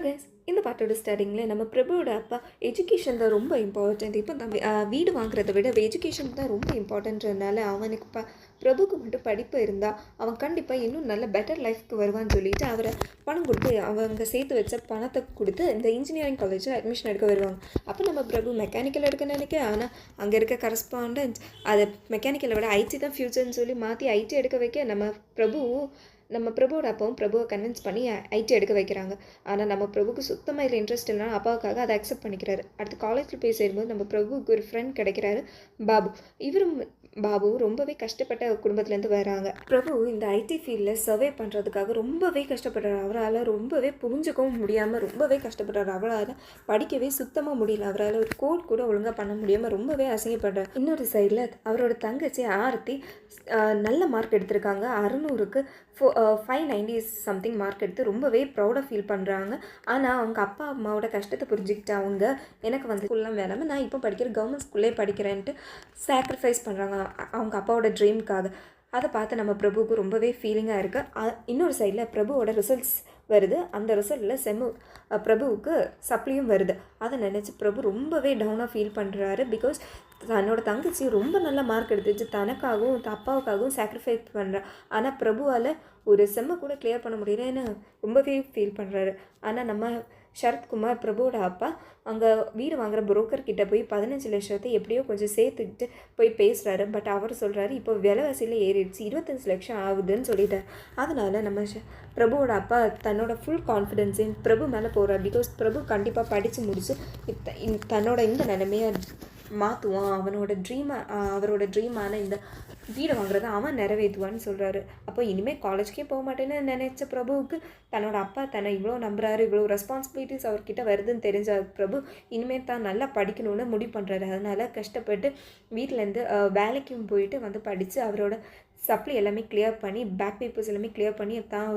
Guys, இந்த பாட்டோட ஸ்டார்டிங்கில் நம்ம பிரபுவோட அப்பா எஜுகேஷன் தான் ரொம்ப இம்பார்ட்டண்ட். இப்போ தான் வீடு வாங்குறத விட எஜுகேஷன் தான் ரொம்ப இம்பார்ட்டன்றதுனால அவனுக்கு பிரபுக்கு மட்டும் படிப்பு இருந்தால் அவன் கண்டிப்பாக இன்னும் நல்ல பெட்டர் லைஃப்க்கு வருவான்னு சொல்லிட்டு அவரை பணம் கொடுத்து அவங்க சேர்த்து வச்ச பணத்தை கொடுத்து இந்த இன்ஜினியரிங் காலேஜில் அட்மிஷன் எடுக்க வருவாங்க. அப்போ நம்ம பிரபு மெக்கானிக்கல் எடுக்க நினைக்க, ஆனால் அங்கே இருக்க கரஸ்பாண்டன்ட் அதை மெக்கானிக்கலை விட ஐடி தான் ஃப்யூச்சர்னு சொல்லி மாற்றி ஐடி எடுக்க வைக்க நம்ம பிரபுவோட அப்பாவும் பிரபுவை கன்வின்ஸ் பண்ணி ஐடி எடுக்க வைக்கிறாங்க. ஆனால் நம்ம பிரபுக்கு சுத்தமாக இதில் இன்ட்ரெஸ்ட் இல்லைனா அப்பாவுக்காக அதை அக்செப்ட் பண்ணிக்கிறாரு. அடுத்து காலேஜில் போய் சேரும்போது நம்ம பிரபுவுக்கு ஒரு ஃப்ரெண்ட் கிடைக்கிறாரு, பாபு. பாபு ரொம்பவே கஷ்டப்பட்ட குடும்பத்துலேருந்து வராங்க. பிரபு இந்த ஐடி ஃபீல்டில் சர்வே பண்ணுறதுக்காக ரொம்பவே கஷ்டப்படுறாரு. அவரால் ரொம்பவே புரிஞ்சுக்கவும் முடியாமல் ரொம்பவே கஷ்டப்படுறாரு. அவரால் படிக்கவே சுத்தமாக முடியல. அவரால் ஒரு கோட் கூட ஒழுங்காக பண்ண முடியாமல் ரொம்பவே அசிங்கப்படுறாரு. இன்னொரு சைடில் அவரோட தங்கச்சி ஆரத்தி நல்ல மார்க் எடுத்திருக்காங்க. 600க்கு 590 சம்திங் மார்க் எடுத்து ரொம்பவே ப்ரௌடாக ஃபீல் பண்ணுறாங்க. ஆனால் அவங்க அப்பா அம்மாவோட கஷ்டத்தை புரிஞ்சுக்கிட்டு அவங்க எனக்கு வந்து ஸ்கூல்லாம் வேணாமல் நான் இப்போ படிக்கிற கவர்மெண்ட் ஸ்கூல்லே படிக்கிறேன்ட்டு சாக்ரிஃபைஸ் பண்ணுறாங்க அவங்க அப்பாவோட ட்ரீம்க்காக. அதை பார்த்து நம்ம பிரபுவுக்கு ரொம்பவே ஃபீலிங்காக இருக்குது. இன்னொரு சைடில் பிரபுவோட ரிசல்ட்ஸ் வருது. அந்த ரிசல்ட்டில் பிரபுவுக்கு சப்ளியும் வருது. அதை நினச்சி பிரபு ரொம்பவே டவுனாக ஃபீல் பண்ணுறாரு. பிகாஸ் தன்னோட தங்கச்சி ரொம்ப நல்ல மார்க் எடுத்துச்சு, தனக்காகவும் அப்பாவுக்காகவும் சாக்ரிஃபைஸ் பண்ணுறா. ஆனால் பிரபுவால் ஒரு செம்மை கூட கிளியர் பண்ண முடியலன்னு ரொம்பவே ஃபீல் பண்ணுறாரு. ஆனால் நம்ம சரத்குமார் பிரபுவோட அப்பா அங்கே வீடு வாங்குகிற புரோக்கர்கிட்ட போய் 15 லட்சத்தை எப்படியோ கொஞ்சம் சேர்த்துக்கிட்டு போய் பேசுகிறாரு. பட் அவர் சொல்கிறாரு இப்போ விலைவாசியில் ஏறிடுச்சு, 25 லட்சம் ஆகுதுன்னு சொல்லிட்டார். அதனால் நம்ம பிரபுவோட அப்பா தன்னோட ஃபுல் கான்ஃபிடென்ஸையும் பிரபு மேலே போகிறார். பிகாஸ் பிரபு கண்டிப்பாக படித்து முடித்து தன்னோட இந்த நிலைமையை மாற்றுவான். அவரோட ட்ரீமான இந்த வீடு வாங்குறத அவன் நிறைவேற்றுவான்னு சொல்கிறாரு. அப்போ இனிமேல் காலேஜ்க்கே போக மாட்டேன்னு நினச்ச பிரபுவுக்கு தன்னோட அப்பா தன்னை இவ்வளோ நம்புறாரு, இவ்வளோ ரெஸ்பான்சிபிலிட்டிஸ் அவர்கிட்ட வருதுன்னு தெரிஞ்ச பிரபு இனிமேல் தான் நல்லா படிக்கணும்னு முடிவு பண்ணுறாரு. அதனால் கஷ்டப்பட்டு வீட்டிலேருந்து வேலைக்கும் போயிட்டு வந்து படித்து அவரோட சப்ளி எல்லாமே கிளியர் பண்ணி பேக் பேப்பர்ஸ் எல்லாமே கிளியர் பண்ணி தான்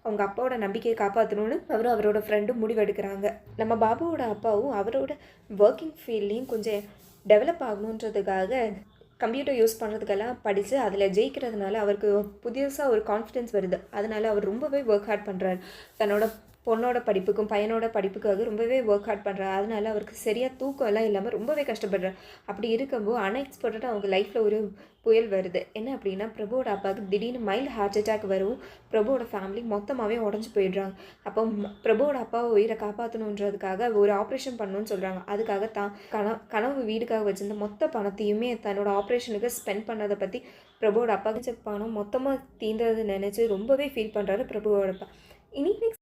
அவங்க அப்பாவோட நம்பிக்கையை காப்பாற்றணும்னு அவரோட ஃப்ரெண்டும் முடிவெடுக்கிறாங்க. நம்ம பாபுவோட அப்பாவும் அவரோட ஒர்க்கிங் ஃபீல்ட்லேயும் கொஞ்சம் டெவலப் ஆகணுன்றதுக்காக கம்ப்யூட்டர் யூஸ் பண்ணுறதுக்கெல்லாம் படித்து அதில் ஜெயிக்கிறதுனால அவருக்கு புதுசாக ஒரு கான்ஃபிடென்ஸ் வருது. அதனால் அவர் ரொம்பவே ஒர்க் ஹார்ட் பண்ணுறாரு. தன்னோட பொண்ணோட படிப்புக்கும் பையனோட படிப்புக்காக ரொம்பவே ஒர்க் ஹார்ட் பண்ணுறாரு. அதனால் அவருக்கு சரியாக தூக்கம் எல்லாம் இல்லாமல் ரொம்பவே கஷ்டப்படுறாரு. அப்படி இருக்கும்போது அன்எக்ஸ்பெக்டடாக அவங்க லைஃப்பில் ஒரு புயல் வருது. என்ன அப்படின்னா பிரபுவோட அப்பாவுக்கு திடீர்னு மைல்டு ஹார்ட் அட்டாக் வரும். பிரபுவோட ஃபேமிலி மொத்தமாகவே உடஞ்சி போயிடுறாங்க. அப்போ பிரபுவோட அப்பாவை உயிரை காப்பாற்றணுன்றதுக்காக ஒரு ஆப்ரேஷன் பண்ணணும்னு சொல்கிறாங்க. அதுக்காக தான் கனவு வீடுக்காக வச்சுருந்த மொத்த பணத்தையுமே தன்னோட ஆப்ரேஷனுக்கு ஸ்பெண்ட் பண்ணதை பற்றி பிரபுவோட அப்பாவுக்கு பணம் மொத்தமாக தீர்ந்தது நினச்சி ரொம்பவே ஃபீல் பண்ணுறாரு பிரபுவோட அப்பா. இனி